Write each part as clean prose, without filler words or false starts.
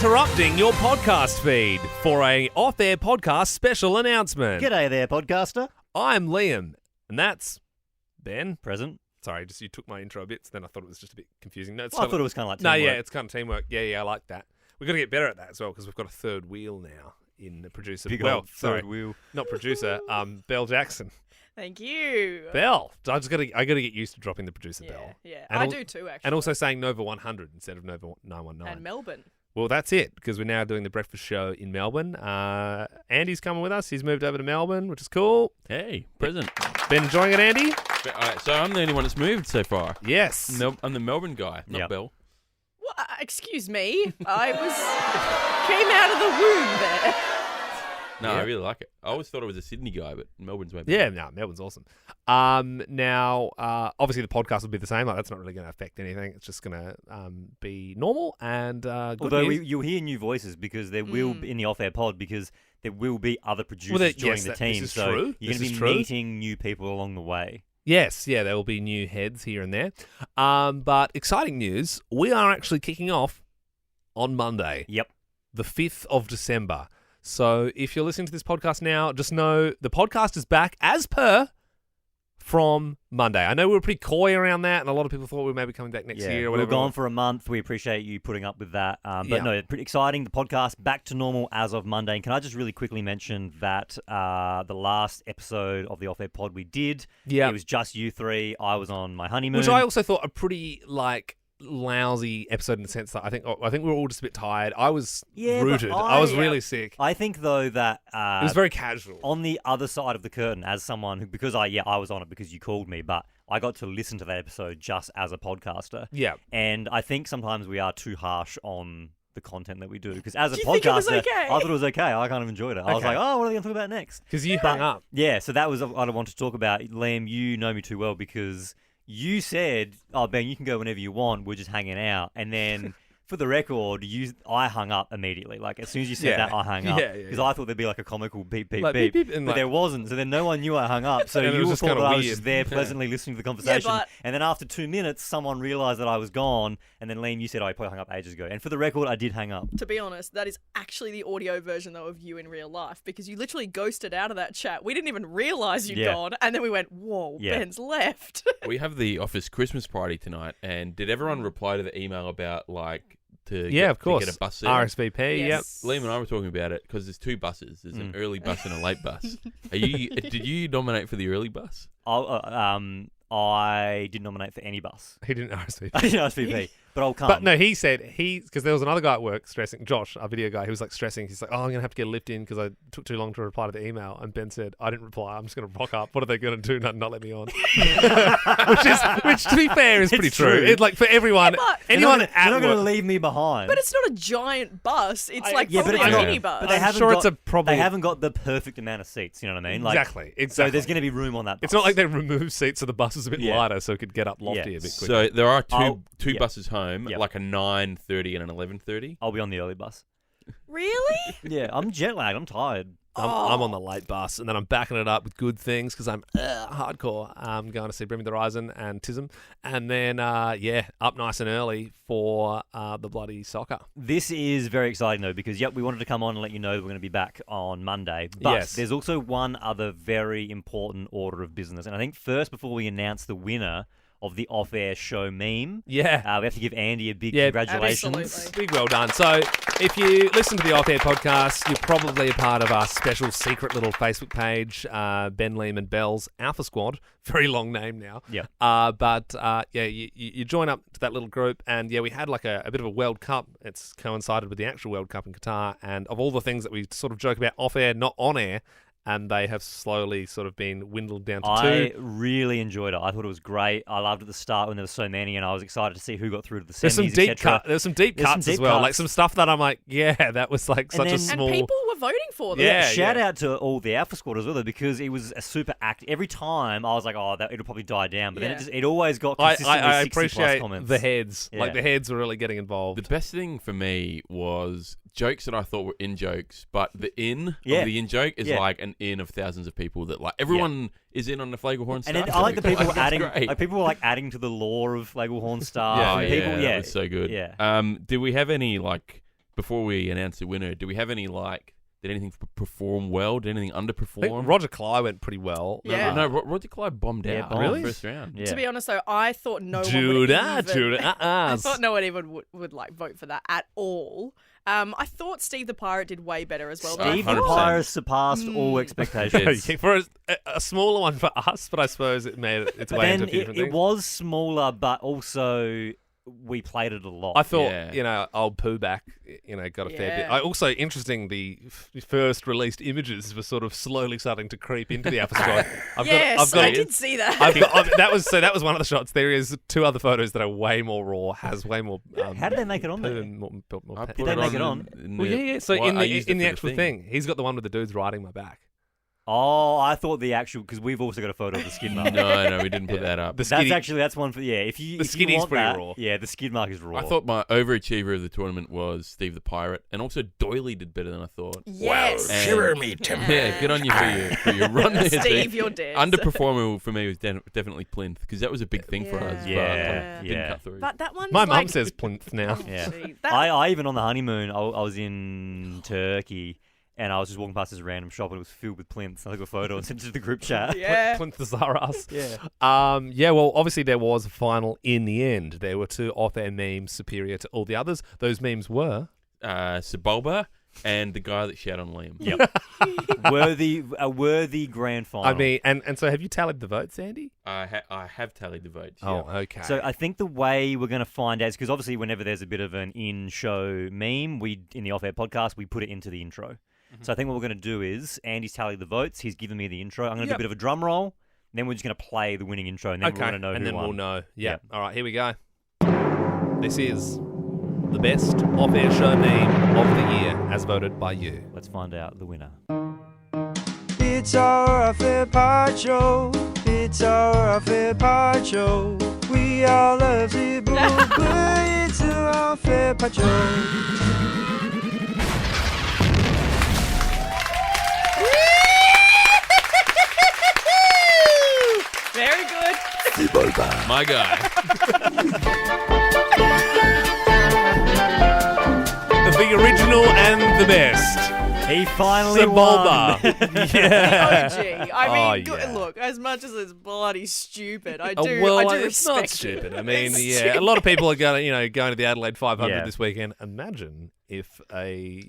interrupting your podcast feed for a off-air podcast special announcement. G'day there, podcaster. I'm Liam, and that's Ben. Present. Sorry, just you took my intro a bit, so then I thought it was just a bit confusing. No, it's I thought it was kind of like no, teamwork. yeah, it's kind of teamwork. Yeah, I like that. We've got to get better at that as well because we've got a third wheel now in the producer. Big well, old sorry, third wheel. not producer. Belle Jackson. Thank you. Belle. I gotta get used to dropping the producer Belle. Yeah, And I al- do too, actually. And also saying Nova 100 instead of Nova 919. And Melbourne. Well, that's it, because we're now doing the breakfast show in Melbourne. Andy's coming with us. He's moved over to Melbourne, which is cool. Hey, present. Been enjoying it, Andy? So I'm the only one that's moved so far. Yes. I'm the Melbourne guy, not Yep. Belle. What? Excuse me. I came out of the womb there. No, Yeah. I really like it. I always thought it was a Sydney guy, but Melbourne's way Yeah, no, Melbourne's awesome. Now, obviously the podcast will be the same. Like, that's not really going to affect anything. It's just going to be normal and good Although news. you'll hear new voices because there will be in the off-air pod because there will be other producers Well, joining yes, the this team. is So true. you're This going is to be true. meeting new people along the way. Yes, yeah, there will be new heads here and there. But exciting news, we are actually kicking off on Monday. Yep. The 5th of December. So if you're listening to this podcast now, just know the podcast is back as per from Monday. I know we were pretty coy around that, and a lot of people thought we were maybe coming back next year or we were whatever. gone for a month. We appreciate you putting up with that. But Yeah. no, pretty exciting. The podcast back to normal as of Monday. And can I just really quickly mention that the last episode of the off-air pod we did, Yeah. it was just you three. I was on my honeymoon. Which I also thought a pretty, lousy episode in the sense that I think we were all just a bit tired. I was Yeah, but rooted. I was I- really sick. I think, though, that It was very casual. on the other side of the curtain, as someone who, because I was on it because you called me, but I got to listen to that episode just as a podcaster. Yeah. And I think sometimes we are too harsh on the content that we do. Because as a Do you think it was podcaster, okay? I thought it was okay. I kind of enjoyed it. I was Okay. like, oh, what are they going to talk about next? Because you hung up. Yeah, so that was what I wanted to talk about. Liam, you know me too well because you said, oh, Ben, you can go whenever you want. We're just hanging out. And then, for the record, I hung up immediately. Like, as soon as you said Yeah. that, I hung up. Yeah, Because yeah. I thought there'd be like a comical beep, beep, Like, beep. beep, beep, and but like- there wasn't. So then no one knew I hung up. So And it you was all just thought kinda that I was weird. just there pleasantly listening to the conversation. but- And then after 2 minutes, someone realised that I was gone. And then Liam, you said, oh, I probably hung up ages ago. And for the record, I did hang up. To be honest, that is actually the audio version, though, of you in real life because you literally ghosted out of that chat. We didn't even realise you'd Yeah. gone. And then we went, whoa, Yeah. Ben's left. We have the office Christmas party tonight, and did everyone reply to the email about to Yeah, of course. get a bus there? RSVP, yep. Yes. Liam and I were talking about it because there's two buses. There's an early bus and a late bus. Did you nominate for the early bus? I did nominate for any bus. He didn't RSVP. I didn't RSVP, but I'll come. But no, he said because there was another guy at work stressing, Josh, our video guy, who was like stressing. He's like, oh, I'm going to have to get a lift in because I took too long to reply to the email. And Ben said, I didn't reply. I'm just going to rock up. What are they going to do? Not let me on. which to be fair, is pretty It's true. true. It's like for everyone, but- anyone they're at not going to work. leave me behind. But it's not a giant bus. It's like yeah, but probably it's a not- mini bus. But they I'm haven't sure got, it's a probably- They haven't got the perfect amount of seats. You know what I mean? Like, Exactly. So there's going to be room on that bus. It's not like they removed seats so the bus is a bit Yeah. lighter so it could get up lofty Yeah. a bit quicker. So there are two Yep. buses home, Yep. like a 9:30 and an 11:30. I'll be on the early bus. Really? Yeah, I'm jet lagged. I'm tired. I'm on the late bus, and then I'm backing it up with good things because I'm hardcore. I'm going to see Bring Me the Horizon and Tism, and then up nice and early for the bloody soccer. This is very exciting though because we wanted to come on and let you know that we're going to be back on Monday. But Yes. there's also one other very important order of business, and I think first before we announce the winner of the off-air show meme, Yeah. we have to give Andy a big Yeah, congratulations. absolutely. Big well done. So, if you listen to the Off Air podcast, you're probably a part of our special secret little Facebook page, Ben Liam and Bell's Alpha Squad. Very long name now. Yep. You join up to that little group, and we had like a bit of a World Cup. It's coincided with the actual World Cup in Qatar, and of all the things that we sort of joke about off air, not on air. And they have slowly sort of been dwindled down to I two. really enjoyed it. I thought it was great. I loved it at the start when there were so many, and I was excited to see who got through to the semis, There's some deep etc. There's some deep There's some cuts deep as well. Like cuts. some stuff that I'm like, yeah, that was like And such a then- small. And people were voting for them. Yeah. Shout out to all the Alpha Squad as well, though, because it was a super act. Every time I was like, oh, it'll probably die down, but then Yeah. it always got I consistently 60 plus appreciate comments. the heads. Like Yeah. the heads were really getting involved. The best thing for me was jokes that I thought were in jokes, but the in Yeah. of the in joke is Yeah. like an in of thousands of people that like everyone is in on the Flagelhorn stuff. And then I like the people That's adding, great. like people were like adding to the lore of Flagelhorn stuff. Yeah, and yeah, people, that was so good. Yeah. Did we have any like before we announce the winner, do we have any did anything perform well? Did anything I think underperform? Roger Cly went pretty well. Yeah. No, Roger Clyde bombed Yeah, out bombed. in Really? the first round. Yeah. To be honest, though, I thought no one would Judah, even... Judah. I thought no one even would like vote for that at all. I thought Steve the Pirate did way better as well. Steve the 100%. Pirate surpassed all expectations. Yeah, for a smaller one for us, but I suppose it made its But way then into a few different it things. was smaller, but also we played it a lot. I thought, Yeah. old Poohback, got a fair bit. Yeah. Also, interesting, the first released images were sort of slowly starting to creep into the Apple Store. Yes, I did see that. That was one of the shots. There is 2 other photos that are way more raw, has way more. How did they make it on poo there? and more I pet- put they it make it on on? in Well, the- yeah. So well, I in used the it for actual thing, he's got the one with the dudes riding my back. Oh, I thought the actual because we've also got a photo of the skid mark. No, we didn't put that up. The skinny, That's one for If you The if you skinny's want pretty that, raw. Yeah, the skid mark is raw. I thought my overachiever of the tournament was Steve the Pirate, and also Doily did better than I thought. Yes. And- Shiver me timber. Yeah, good on you for your run there, Steve, Steve. you're dead. Underperformer for me was definitely Plinth, because that was a big thing for us. Yeah, but didn't yeah. cut through. But that one. my mum says plinth now. Yeah. Gee, that- I even on the honeymoon, I was in Turkey. And I was just walking past this random shop and it was filled with plinths. I took a photo and sent it to the group chat. yeah. Plinth Thesaurus. Yeah. Yeah, well, obviously there was a final in the end. There were 2 off-air memes superior to all the others. Those memes were... Sebulba and the guy that shouted on Liam. Yep. A worthy grand final. I mean, and so have you tallied the votes, Andy? I have tallied the votes. Oh, yeah. okay. So I think the way we're going to find out is because obviously whenever there's a bit of an in-show meme, in the off-air podcast, we put it into the intro. So I think what we're going to do is Andy's tallied the votes. He's given me the intro. I'm going to do a bit of a drum roll. Then we're just going to play the winning intro, and then we're going to know and who then won. we'll know. Yeah. Yeah. All right, here we go. This is the best off-air show meme of the year, as voted by you. Let's find out the winner. It's our off-air pod show. It's our off-air pod show. We all love the boo, but it's our off-air pod show. Very good. My guy. The original and the best. He finally Sebulba. won. Yeah. OG. I mean, Oh, yeah. look, as much as it's bloody stupid, I Oh, do it's not respect stupid. it. I mean, It's yeah, stupid. a lot of people are going to the Adelaide 500 Yeah. this weekend. Imagine if a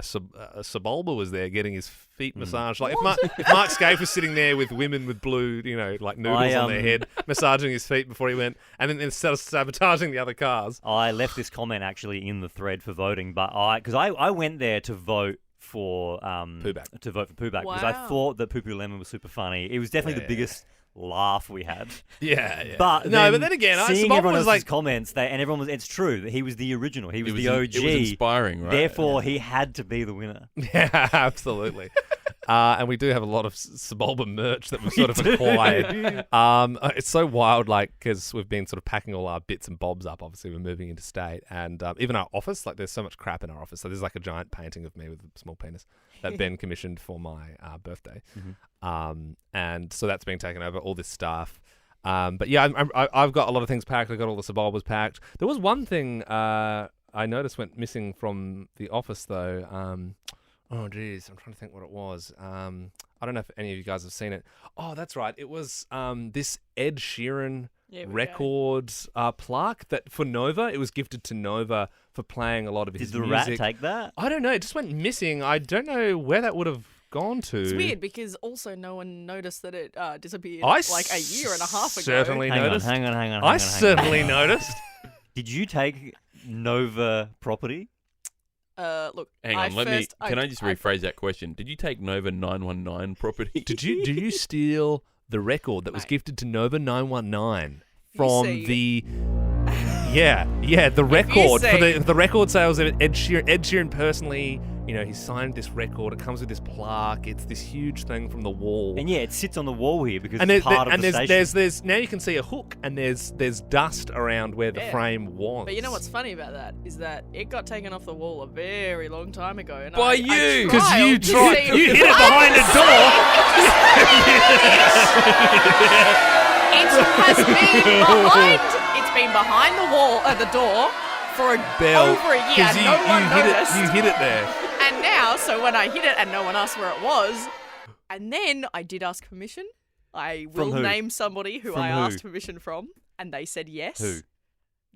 Sebulba was there getting his feet massaged. Like if Mark Scaife was sitting there with women with blue, like noodles on their head, massaging his feet before he went, and then instead of sabotaging the other cars. I left this comment actually in the thread for voting, but because I went there to vote for Poohback. to vote for Poohback because I Wow. thought that Poo Poo Lemon was super funny. It was definitely the biggest laugh we had. Yeah. But but then again, seeing Sebulba everyone was else's like, comments, and everyone was. It's true that he was the original. He was the OG. It was inspiring, right? Therefore, he had to be the winner. yeah, absolutely. And we do have a lot of Sebulba merch that we've sort of acquired. It's so wild, because we've been sort of packing all our bits and bobs up. Obviously, we're moving into state, and even our office, there's so much crap in our office. So there's like a giant painting of me with a small penis that Ben commissioned for my birthday, and so that's being taken over. All this stuff. But yeah, I've got a lot of things packed. I got all the Sebulbas packed. There was one thing I noticed went missing from the office though. Oh, geez. I'm trying to think what it was. I don't know if any of you guys have seen it. Oh, that's right. It was this Ed Sheeran Here we go. record plaque that for Nova. It was gifted to Nova for playing a lot of Did his the music. rat take that? I don't know. It just went missing. I don't know where that would have gone to. It's weird because also no one noticed that it disappeared I like a year and a half ago. certainly Hang on, noticed. hang on. I certainly noticed. Did you take Nova property? Look, Hang on, can I just rephrase that question? Did you take Nova 919 property? Did you steal the record that was Mate. gifted to Nova 919 You from see- the the record for see- the record sales of Ed Sheeran? Ed Sheeran personally, he signed this record. It comes with this plaque. It's this huge thing from the wall. And yeah, it sits on the wall here because And it's part of the station. there's now you can see a hook and there's dust around where the Yeah. frame was. But you know what's funny about that is that it got taken off the wall a very long time ago. And By I you! Because you to tried, see- you hid it behind a door. It has been behind. It's been behind the wall, the door, for Bell, over a year. 'cause No one hit noticed. it. You hit it there. And now, so when I hit it and no one asked where it was, and then I did ask permission. I will From who? name somebody who From I who? asked permission from, and they said yes. Who?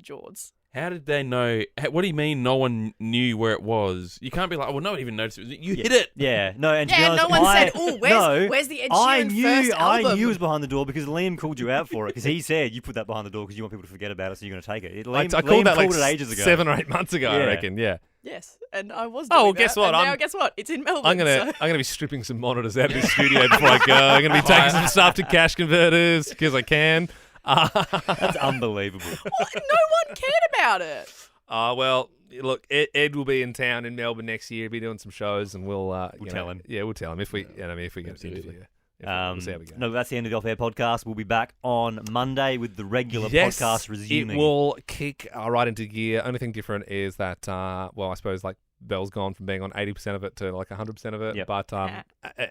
George. How did they know? What do you mean no one knew where it was? You can't be like, well, no one even noticed it. You hit it. Yeah, no, and to be Yeah, honest, no one I, said, "Oh, where's the Ed I Sheeran knew, first I album?" knew it was behind the door because Liam called you out for it because he said you put that behind the door because you want people to forget about it, so you're going to take it. I Liam, called that like it ages ago. 7 or 8 months ago, I Yeah. reckon. Yeah. Yes, and I was. Oh, doing well, guess that, what? And now guess what? It's in Melbourne. I'm so- gonna be stripping some monitors out of this studio before I go. I'm gonna be taking some stuff to cash converters because I can. That's unbelievable. What? No one cared about it. Well, look, Ed will be in town in Melbourne next year. He'll be doing some shows, and we'll tell him. Yeah, we'll tell him if we if we get to Absolutely. interview. Yeah, we'll see how we go. No, that's the end of the Off Air podcast. We'll be back on Monday with the regular Yes, podcast resuming. It will kick right into gear. Only thing different is that, well, I suppose like Bell's gone from being on 80% of it to like 100% of it. Yep. But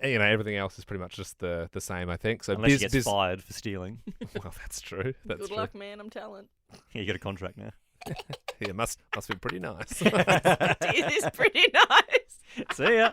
everything else is pretty much just the same, I think. So Unless he gets fired for stealing. Well, that's true. That's Good true. luck, man. I'm talent. Yeah, you got a contract now. Yeah, must be pretty nice. It is pretty nice. See ya.